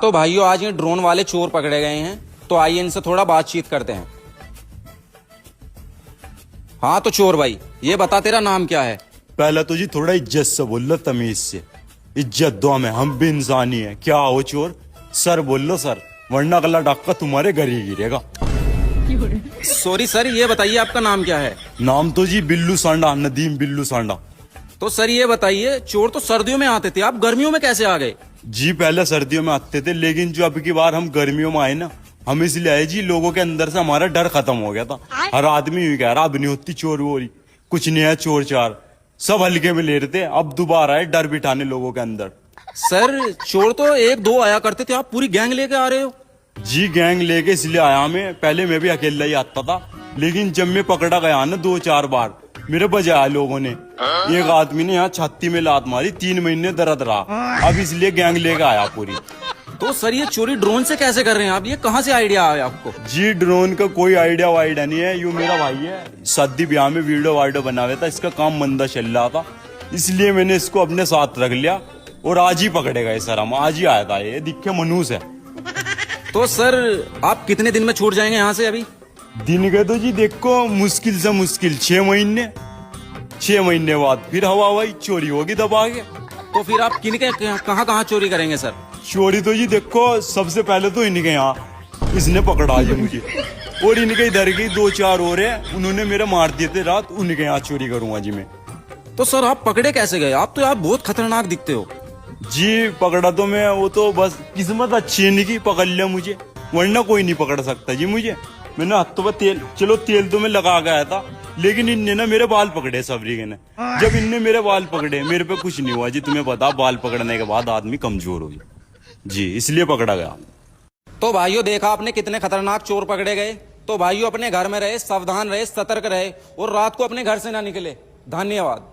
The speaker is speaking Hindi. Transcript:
तो भाइयों आज ये ड्रोन वाले चोर पकड़े गए हैं, तो आइए इनसे थोड़ा बातचीत करते हैं। हाँ तो चोर भाई, ये बता तेरा नाम क्या है? पहले तो जी थोड़ा इज्जत से बोल लो, तमीज से। इज्जत दो हमें, हम भी इंसानी है। क्या हो चोर? सर बोल लो सर, वरना अगला डाका तुम्हारे घर ही गिरेगा। सॉरी सर, ये बताइए आपका नाम क्या है? नाम तो जी बिल्लू सांडा, नदीम बिल्लू सांडा। तो सर ये बताइए, चोर तो सर्दियों में आते थे, आप गर्मियों में कैसे आ गए? जी पहले सर्दियों में आते थे, लेकिन जो अब की बार हम गर्मियों में आए ना, हम इसलिए आए जी, लोगों के अंदर से हमारा डर खत्म हो गया था। हर आदमी ही कह रहा अब नहीं होती चोर वोरी, कुछ नहीं है चोर चार, सब हल्के में ले रहे थे। अब दोबारा है डर बिठाने लोगों के अंदर। सर चोर तो एक दो आया करते थे, आप पूरी गैंग लेके आ रहे हो? जी गैंग लेके इसलिए आया मैं, पहले मैं भी अकेला ही आता था, लेकिन जब मैं पकड़ा गया ना 2-4 बार, मेरे बजाया लोगों ने। एक आदमी ने यहाँ छाती में लात मारी, 3 महीने दर्द रहा, अब इसलिए गैंग लेके आया पूरी। तो सर ये चोरी ड्रोन से कैसे कर रहे हैं आप? ये कहाँ से आइडिया आया आपको? जी ड्रोन का कोई आइडिया वाइडिया नहीं है, यू मेरा भाई है, शादी ब्याह में वीडियो वाइडियो बनावे था, इसका काम मंदा चल रहा था, इसलिए मैंने इसको अपने साथ रख लिया और आज ही पकड़े गए सर। हम आज ही आया था, ये दिखे मनूस है। तो सर आप कितने दिन में छूट जाएंगे यहाँ से? अभी दिन के तो जी देखो मुश्किल से मुश्किल 6 महीने, 6 महीने बाद फिर हवा हवाई चोरी होगी दबा के। तो फिर आप किनके कहाँ कहाँ चोरी करेंगे सर? चोरी तो जी देखो सबसे पहले तो इनके यहाँ, इसने पकड़ा जी मुझे, और इनके इधर की 2-4 और है, उन्होंने मेरे मार दिए थे रात, उनके यहाँ चोरी करूंगा जी मैं। तो सर आप पकड़े कैसे गए? आप तो यार बहुत खतरनाक दिखते हो। जी पकड़ा तो मैं, वो तो बस किस्मत अच्छी है इनकी, पकड़ लिया मुझे, वरना कोई नहीं पकड़ सकता जी मुझे। मैंने हाथों पर तेल, चलो तेल तो मैं लगा गया था, लेकिन इनने ना मेरे बाल पकड़े सबरी के ने। जब इनने मेरे बाल पकड़े, मेरे पे कुछ नहीं हुआ जी, तुम्हें पता बाल पकड़ने के बाद आदमी कमजोर हो जी, इसलिए पकड़ा गया। तो भाइयों देखा आपने कितने खतरनाक चोर पकड़े गए। तो भाइयों अपने घर में रहे, सावधान रहे, सतर्क रहे और रात को अपने घर से ना निकले। धन्यवाद।